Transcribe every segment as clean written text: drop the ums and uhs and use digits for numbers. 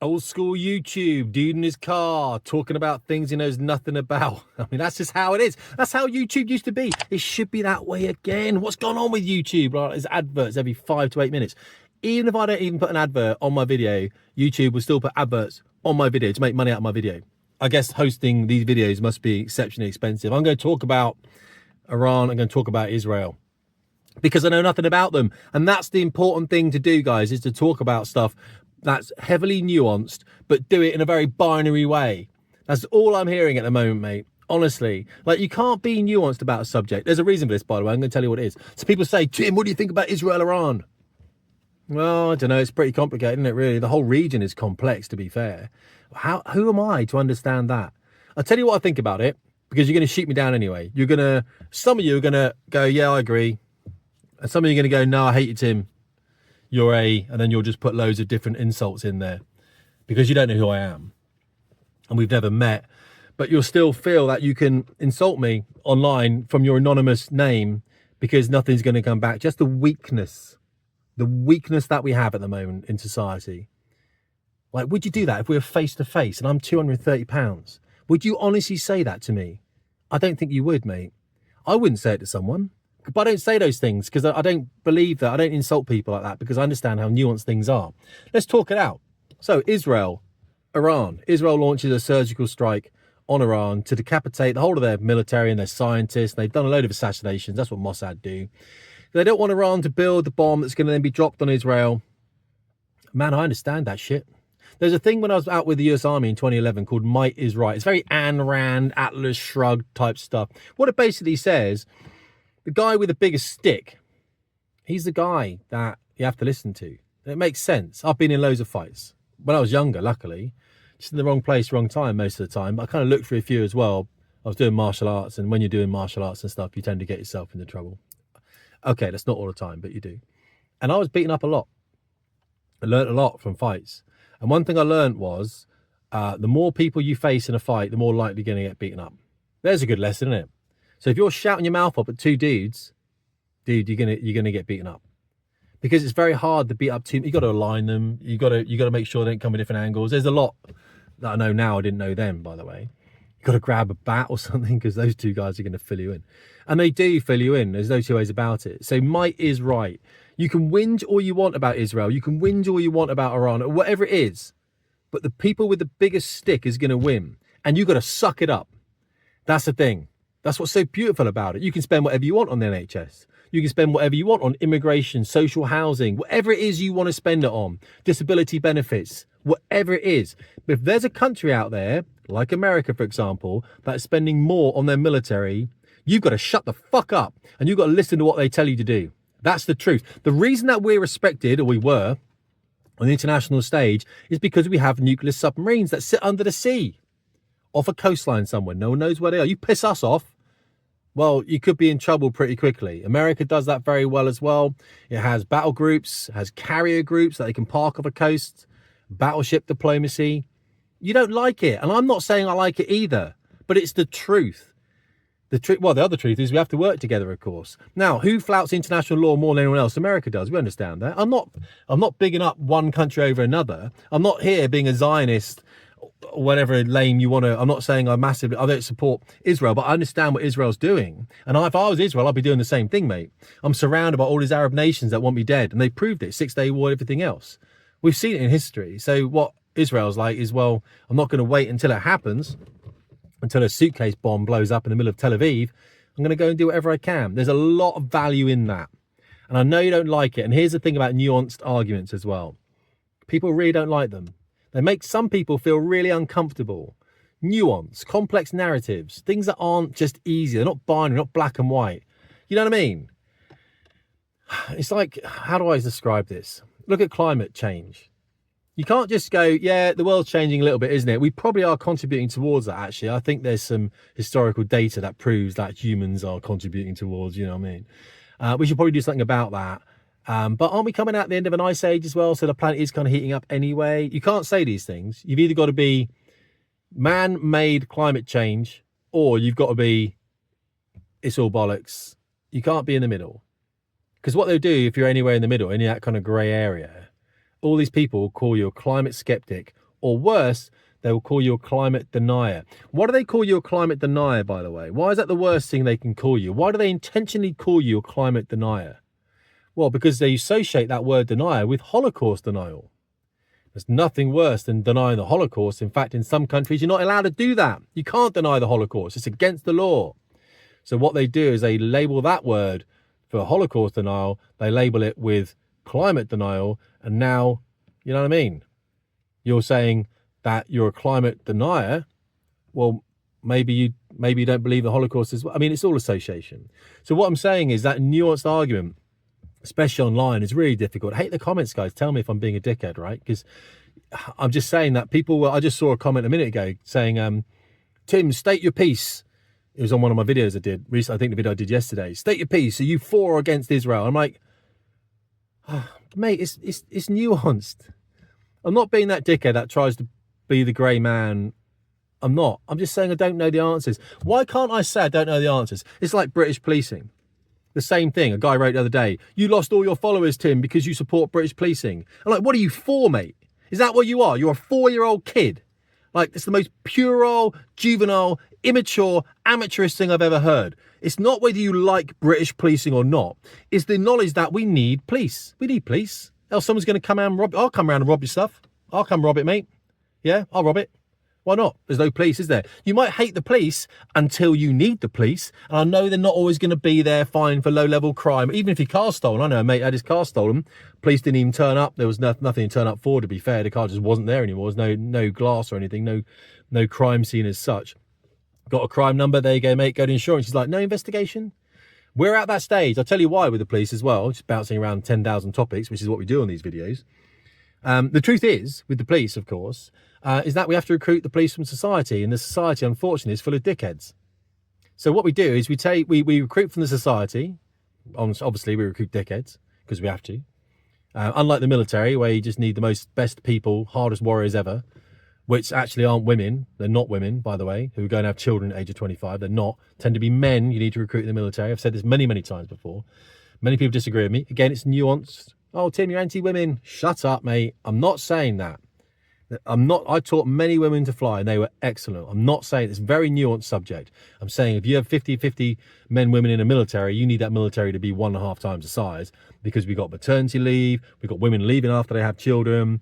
Old school YouTube, dude in his car, talking about things he knows nothing about. I mean, that's just how it is. That's how YouTube used to be. It should be that way again. What's going on with YouTube? Like, there's adverts every 5 to 8 minutes. Even if I don't even put an advert on my video, YouTube will still put adverts on my video to make money out of my video. I guess hosting these videos must be exceptionally expensive. I'm going to talk about Iran. I'm going to talk about Israel, because I know nothing about them. And that's the important thing to do, guys, is to talk about stuff that's heavily nuanced, but do it in a very binary way. That's all I'm hearing at the moment, mate. Honestly, like, you can't be nuanced about a subject. There's a reason for this, by the way. I'm going to tell you what it is. So people say, Tim, what do you think about Israel, Iran? Well, I don't know. It's pretty complicated, isn't it, really? The whole region is complex, to be fair. Who am I to understand that? I'll tell you what I think about it, because you're going to shoot me down anyway. Some of you are going to go, yeah, I agree. And some of you are going to go, no, I hate you, Tim. And then you'll just put loads of different insults in there because you don't know who I am and we've never met, but you'll still feel that you can insult me online from your anonymous name because nothing's going to come back. Just the weakness that we have at the moment in society. Like, would you do that if we were face to face and I'm 230 pounds? Would you honestly say that to me? I don't think you would, mate. I wouldn't say it to someone. But I don't say those things because I don't believe that. I don't insult people like that because I understand how nuanced things are. Let's talk it out. So Israel, Iran. Israel launches a surgical strike on Iran to decapitate the whole of their military and their scientists. They've done a load of assassinations. That's what Mossad do. They don't want Iran to build the bomb that's going to then be dropped on Israel. Man, I understand that shit. There's a thing when I was out with the US Army in 2011 called Might is Right. It's very Ayn Rand, Atlas Shrugged type stuff. What it basically says, the guy with the biggest stick, he's the guy that you have to listen to. It makes sense. I've been in loads of fights when I was younger, luckily, just in the wrong place, wrong time most of the time. But I kind of looked through a few as well. I was doing martial arts, and when you're doing martial arts and stuff, you tend to get yourself into trouble. Okay, that's not all the time, but you do. And I was beaten up a lot. I learned a lot from fights. And one thing I learned was the more people you face in a fight, the more likely you're going to get beaten up. There's a good lesson, isn't it? So if you're shouting your mouth up at two dudes, dude, you're gonna get beaten up, because it's very hard to beat up two. You got to align them. You got to make sure they don't come with different angles. There's a lot that I know now I didn't know then, by the way. You got to grab a bat or something because those two guys are going to fill you in, and they do fill you in. There's no two ways about it. So might is right. You can whinge all you want about Israel. You can whinge all you want about Iran or whatever it is, but the people with the biggest stick is going to win, and you got to suck it up. That's the thing. That's what's so beautiful about it. You can spend whatever you want on the NHS. You can spend whatever you want on immigration, social housing, whatever it is you want to spend it on, disability benefits, whatever it is. But if there's a country out there, like America, for example, that's spending more on their military, you've got to shut the fuck up and you've got to listen to what they tell you to do. That's the truth. The reason that we're respected, or we were, on the international stage is because we have nuclear submarines that sit under the sea, off a coastline somewhere. No one knows where they are. You piss us off, well, you could be in trouble pretty quickly. America does that very well as well. It has battle groups, has carrier groups that they can park off a coast, battleship diplomacy. You don't like it. And I'm not saying I like it either, but it's the truth. Well, the other truth is we have to work together, of course. Now, who flouts international law more than anyone else? America does. We understand that. I'm not bigging up one country over another. I'm not here being a Zionist, whatever lame you want to. I'm not saying I don't support Israel, but I understand what Israel's doing. And if I was Israel, I'd be doing the same thing, mate. I'm surrounded by all these Arab nations that want me dead, and they proved it. 6-day war, everything else. We've seen it in history. So what Israel's like is, well, I'm not going to wait until it happens, until a suitcase bomb blows up in the middle of Tel Aviv. I'm going to go and do whatever I can. There's a lot of value in that. And I know you don't like it. And here's the thing about nuanced arguments as well. People really don't like them. They make some people feel really uncomfortable. Nuance, complex narratives, things that aren't just easy. They're not binary, not black and white. You know what I mean? It's like, how do I describe this? Look at climate change. You can't just go, yeah, the world's changing a little bit, isn't it? We probably are contributing towards that, actually. I think there's some historical data that proves that humans are contributing towards, you know what I mean? We should probably do something about that. But aren't we coming out the end of an ice age as well? So the planet is kind of heating up anyway. You can't say these things. You've either got to be man-made climate change, or you've got to be, it's all bollocks. You can't be in the middle. Because what they'll do if you're anywhere in the middle, in that kind of grey area, all these people call you a climate skeptic or worse, they will call you a climate denier. Why do they call you a climate denier, by the way? Why is that the worst thing they can call you? Why do they intentionally call you a climate denier? Well, because they associate that word denier with Holocaust denial. There's nothing worse than denying the Holocaust. In fact, in some countries, you're not allowed to do that. You can't deny the Holocaust. It's against the law. So what they do is they label that word for Holocaust denial. They label it with climate denial. And now, you know what I mean? You're saying that you're a climate denier. Well, maybe you don't believe the Holocaust as well. I mean, it's all association. So what I'm saying is that nuanced argument, especially online, is really difficult. Hate the comments, guys. Tell me if I'm being a dickhead, right? Because I'm just saying that I just saw a comment a minute ago saying, Tim, state your piece. It was on one of my videos I did recently. I think the video I did yesterday. State your piece. Are you for or against Israel? I'm like, mate, it's nuanced. I'm not being that dickhead that tries to be the grey man. I'm not. I'm just saying I don't know the answers. Why can't I say I don't know the answers? It's like British policing. The same thing. A guy wrote the other day, you lost all your followers, Tim, because you support British policing. I'm like, what are you for, mate? Is that what you are? You're a 4-year-old kid. Like, it's the most puerile, juvenile, immature, amateurish thing I've ever heard. It's not whether you like British policing or not. It's the knowledge that we need police. We need police. Else someone's going to come around and rob it. I'll come around and rob your stuff. I'll come rob it, mate. Yeah, I'll rob it. Why not? There's no police, is there? You might hate the police until you need the police. And I know they're not always going to be there fine for low-level crime. Even if your car's stolen. I know a mate had his car stolen. Police didn't even turn up. There was nothing to turn up for, to be fair. The car just wasn't there anymore. There's no glass or anything. No crime scene as such. Got a crime number. There you go, mate. Go to insurance. He's like, no investigation. We're at that stage. I'll tell you why with the police as well. Just bouncing around 10,000 topics, which is what we do on these videos. The truth is, with the police, of course, is that we have to recruit the police from society, and the society, unfortunately, is full of dickheads. So what we do is we recruit from the society. Obviously, we recruit dickheads because we have to. Unlike the military, where you just need the best people, hardest warriors ever, which actually aren't women. They're not women, by the way, who are going to have children at the age of 25. They're not. Tend to be men you need to recruit in the military. I've said this many, many times before. Many people disagree with me. Again, it's nuanced. Oh, Tim, you're anti-women. Shut up, mate. I'm not saying that. I taught many women to fly and they were excellent. I'm not saying it's a very nuanced subject. I'm saying if you have 50-50 men, women in a military, you need that military to be 1.5 times the size, because we've got maternity leave. We've got women leaving after they have children.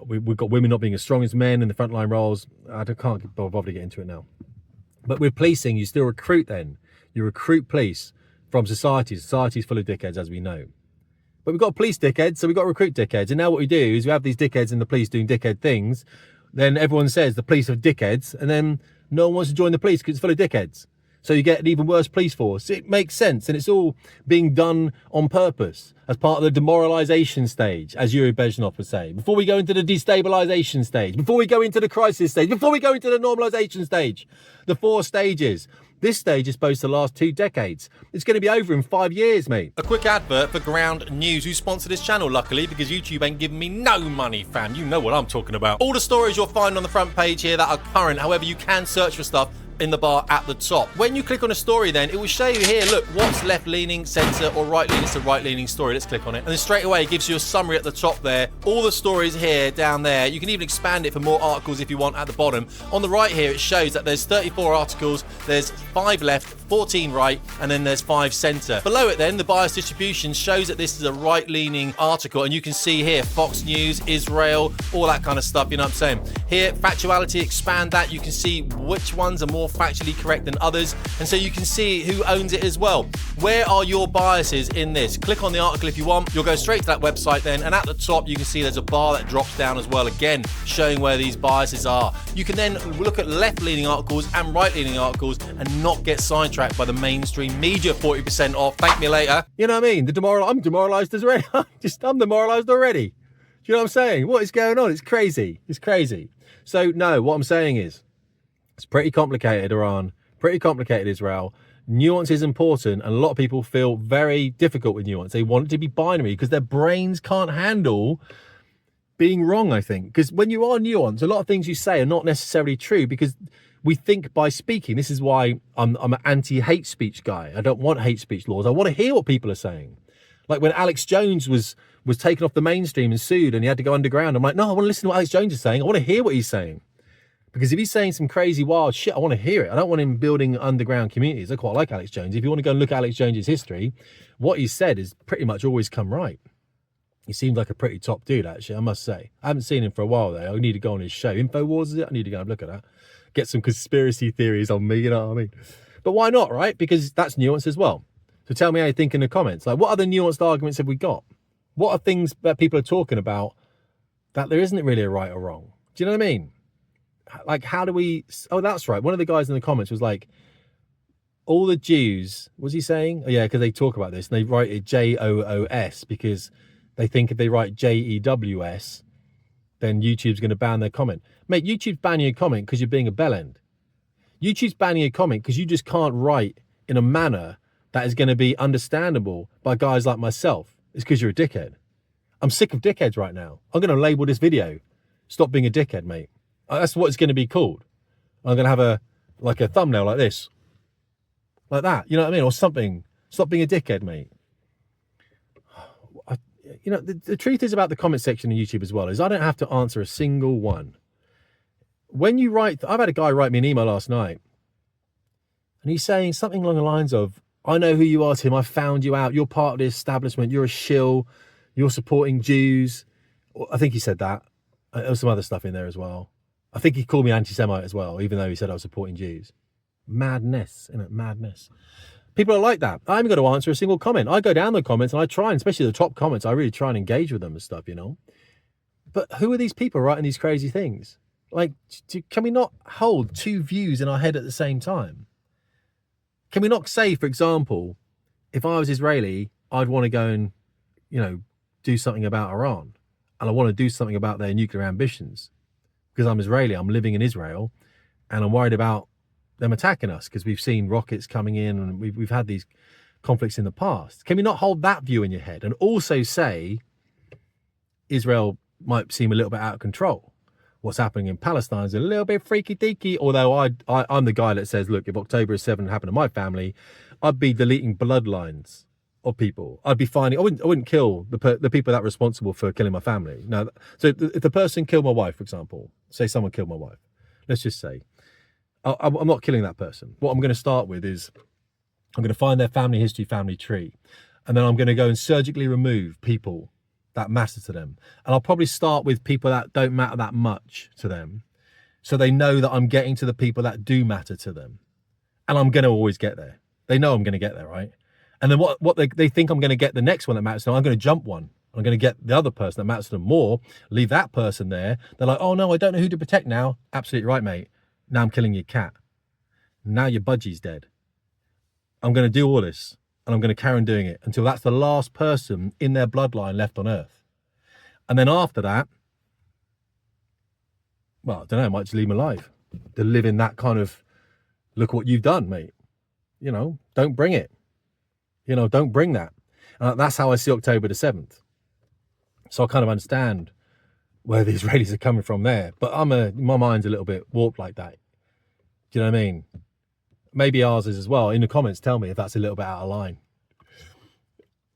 We've got women not being as strong as men in the frontline roles. I can't bother to get into it now. But with policing, you still recruit then. You recruit police from society. Society's full of dickheads, as we know. But we've got police dickheads, so we've got to recruit dickheads. And now what we do is we have these dickheads in the police doing dickhead things. Then everyone says the police are dickheads, and then no one wants to join the police because it's full of dickheads. So you get an even worse police force. It makes sense, and it's all being done on purpose as part of the demoralisation stage, as Yuri Bezhnov would say. Before we go into the destabilisation stage, before we go into the crisis stage, before we go into the normalisation stage, the 4 stages. This stage is supposed to last 2 decades. It's going to be over in 5 years, mate. A quick advert for Ground News, who sponsor this channel, luckily, because YouTube ain't giving me no money, fam. You know what I'm talking about. All the stories you'll find on the front page here that are current. However, you can search for stuff in the bar at the top. When you click on a story, then it will show you here, look, what's left-leaning, centre, or right-leaning. It's a right-leaning story. Let's click on it. And then straight away, it gives you a summary at the top there. All the stories here, down there. You can even expand it for more articles if you want at the bottom. On the right here, it shows that there's 34 articles. There's 5 left, 14 right, and then there's 5 centre. Below it then, the bias distribution shows that this is a right-leaning article, and you can see here, Fox News, Israel, all that kind of stuff, you know what I'm saying? Here, factuality, expand that. You can see which ones are more factually correct than others, and so you can see who owns it as well. Where are your biases in this? Click on the article if you want. You'll go straight to that website then, and at the top you can see there's a bar that drops down as well, again showing where these biases are. You can then look at left-leaning articles and right-leaning articles and not get sidetracked by the mainstream media. 40% off, thank me later. You know what I mean? I'm demoralised already. I'm demoralised already. Do you know what I'm saying? What is going on? It's crazy. It's crazy. So no, what I'm saying is, it's pretty complicated, Iran. Pretty complicated, Israel. Nuance is important, and a lot of people feel very difficult with nuance. They want it to be binary because their brains can't handle being wrong, I think. Because when you are nuanced, a lot of things you say are not necessarily true because we think by speaking. This is why I'm an anti-hate speech guy. I don't want hate speech laws. I want to hear what people are saying. Like when Alex Jones was taken off the mainstream and sued and he had to go underground. I'm like, no, I want to listen to what Alex Jones is saying. I want to hear what he's saying. Because if he's saying some crazy wild shit, I want to hear it. I don't want him building underground communities. I quite like Alex Jones. If you want to go and look at Alex Jones's history, what he's said is pretty much always come right. He seems like a pretty top dude, actually, I must say. I haven't seen him for a while, though. I need to go on his show. InfoWars, is it? I need to go and look at that. Get some conspiracy theories on me, you know what I mean? But why not, right? Because that's nuance as well. So tell me how you think in the comments. Like, what other nuanced arguments have we got? What are things that people are talking about that there isn't really a right or wrong? Do you know what I mean? Like, how do we... Oh, that's right. One of the guys in the comments was like, all the Jews... Was he saying? Oh, yeah, because they talk about this. And they write it J-O-O-S because they think if they write J-E-W-S, then YouTube's going to ban their comment. Mate, YouTube's banning your comment because you're being a bellend. YouTube's banning your comment because you just can't write in a manner that is going to be understandable by guys like myself. It's because you're a dickhead. I'm sick of dickheads right now. I'm going to label this video, "Stop being a dickhead, mate." That's what it's going to be called. I'm going to have a thumbnail like this. Like that, you know what I mean? Or something. "Stop being a dickhead, mate." The truth is about the comment section on YouTube as well, is I don't have to answer a single one. When you write, I've had a guy write me an email last night, and he's saying something along the lines of, "I know who you are, Tim. I found you out. You're part of the establishment. You're a shill. You're supporting Jews." I think he said that. There was some other stuff in there as well. I think he called me anti-Semite as well, even though he said I was supporting Jews. Madness, isn't it? Madness. People are like that. I haven't got to answer a single comment. I go down the comments and I try, and especially the top comments, I really try and engage with them and stuff, you know. But who are these people writing these crazy things? Like, can we not hold two views in our head at the same time? Can we not say, for example, if I was Israeli, I'd want to go and, do something about Iran. And I want to do something about their nuclear ambitions. Because I'm Israeli, I'm living in Israel, and I'm worried about them attacking us because we've seen rockets coming in and we've had these conflicts in the past. Can we not hold that view in your head and also say Israel might seem a little bit out of control? What's happening in Palestine is a little bit freaky deaky, although I'm the guy that says, look, if October 7 happened to my family, I'd be deleting bloodlines of people. I'd be finding, I wouldn't kill the people that are responsible for killing my family. No, so if the person killed my wife, for example, say someone killed my wife, let's just say, I'm not killing that person. What I'm going to start with is I'm going to find their family history, family tree, and then I'm going to go and surgically remove people that matter to them. And I'll probably start with people that don't matter that much to them, so they know that I'm getting to the people that do matter to them. And I'm going to always get there. They know I'm going to get there, right? And then what they think I'm going to get the next one that matters to them, I'm going to jump one. I'm going to get the other person that matters to them more, leave that person there. They're like, oh no, I don't know who to protect now. Absolutely right, mate. Now I'm killing your cat. Now your budgie's dead. I'm going to do all this, and I'm going to carry on doing it until that's the last person in their bloodline left on earth. And then after that, well, I don't know, I might just leave them alive. To live in that kind of, look what you've done, mate. Don't bring it. Don't bring that. That's how I see October the 7th. So I kind of understand where the Israelis are coming from there. But my mind's a little bit warped like that. Do you know what I mean? Maybe ours is as well. In the comments, tell me if that's a little bit out of line.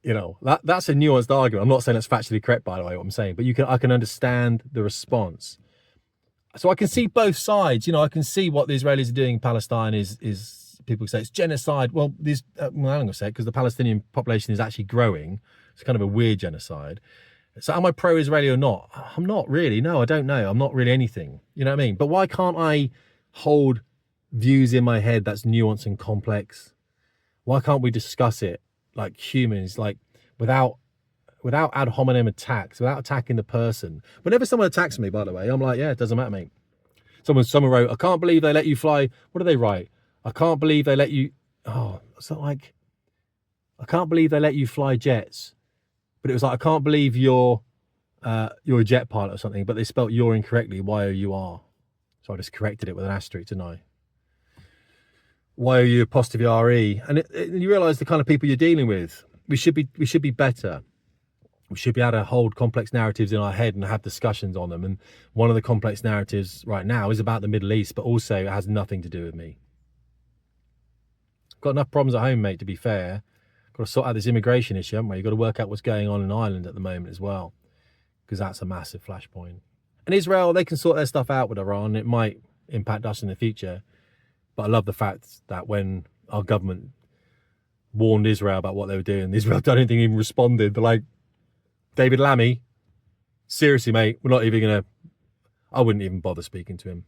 That's a nuanced argument. I'm not saying it's factually correct, by the way, what I'm saying. But I can understand the response. So I can see both sides. I can see what the Israelis are doing in Palestine is people say it's genocide. Well, I'm going to say it because the Palestinian population is actually growing. It's kind of a weird genocide. So am I pro-Israeli or not? I'm not really. No, I don't know. I'm not really anything. You know what I mean? But why can't I hold views in my head that's nuanced and complex? Why can't we discuss it like humans, like without ad hominem attacks, without attacking the person? Whenever someone attacks me, by the way, I'm like, yeah, it doesn't matter, mate. Someone wrote, I can't believe they let you fly. What do they write? I can't believe they let you. Oh, it's not like, I can't believe they let you fly jets. But it was like, I can't believe you're a jet pilot or something, but they spelt you're incorrectly, Y-O-U-R. So I just corrected it with an asterisk, didn't I? Y-O-U apostrophe R-E. And you realise the kind of people you're dealing with. We should be better. We should be able to hold complex narratives in our head and have discussions on them. And one of the complex narratives right now is about the Middle East, but also it has nothing to do with me. Got enough problems at home, mate, to be fair. Got to sort out this immigration issue, haven't we? You've got to work out what's going on in Ireland at the moment as well, because that's a massive flashpoint. And Israel, they can sort their stuff out with Iran. It might impact us in the future. But I love the fact that when our government warned Israel about what they were doing, Israel don't think even responded. They're like, David Lammy, seriously, mate, we're not even going to, I wouldn't even bother speaking to him.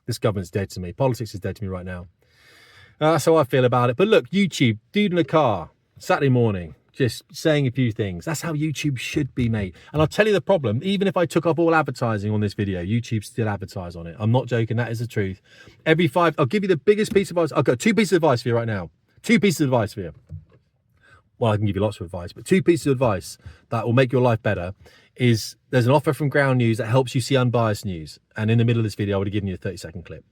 This government's dead to me. Politics is dead to me right now. That's how I feel about it. But look, YouTube, dude in a car, Saturday morning, just saying a few things. That's how YouTube should be, mate. And I'll tell you the problem, even if I took off all advertising on this video, YouTube still advertise on it. I'm not joking, that is the truth. I'll give you the biggest piece of advice. I've got 2 pieces of advice for you right now. 2 pieces of advice for you. Well, I can give you lots of advice, but 2 pieces of advice that will make your life better is there's an offer from Ground News that helps you see unbiased news. And in the middle of this video, I would have given you a 30-second clip.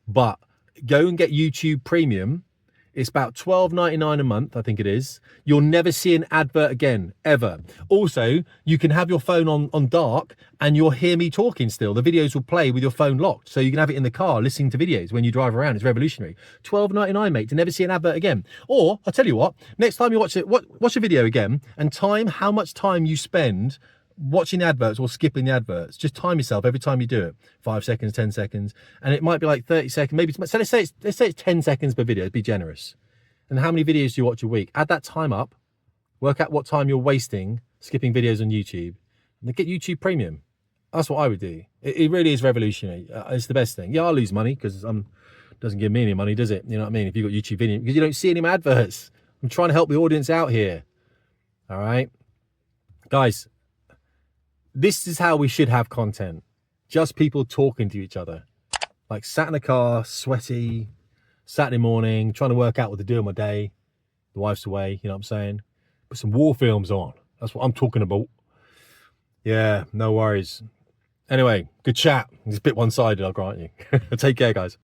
But go and get YouTube Premium. It's about $12.99 a month, I think it is. You'll never see an advert again, ever. Also, you can have your phone on dark and you'll hear me talking still. The videos will play with your phone locked. So you can have it in the car listening to videos when you drive around. It's revolutionary. $12.99, mate, to never see an advert again. Or, I'll tell you what, next time you watch it, watch a video again and time how much time you spend watching the adverts or skipping the adverts. Just time yourself every time you do it. 5 seconds, 10 seconds, and it might be like 30 seconds, maybe. So let's say it's 10 seconds per video. Be generous. And how many videos do you watch a week? Add that time up. Work out what time you're wasting skipping videos on YouTube, and then get YouTube Premium. That's what I would do. It really is revolutionary. It's the best thing. Yeah, I'll lose money because doesn't give me any money, does it? You know what I mean? If you've got YouTube Video, because you don't see any adverts. I'm trying to help the audience out here. All right, guys. This is how we should have content. Just people talking to each other. Like sat in a car, sweaty, Saturday morning, trying to work out what to do in my day. The wife's away, you know what I'm saying? Put some war films on. That's what I'm talking about. Yeah, no worries. Anyway, good chat. It's a bit one-sided, I'll grant you. Take care, guys.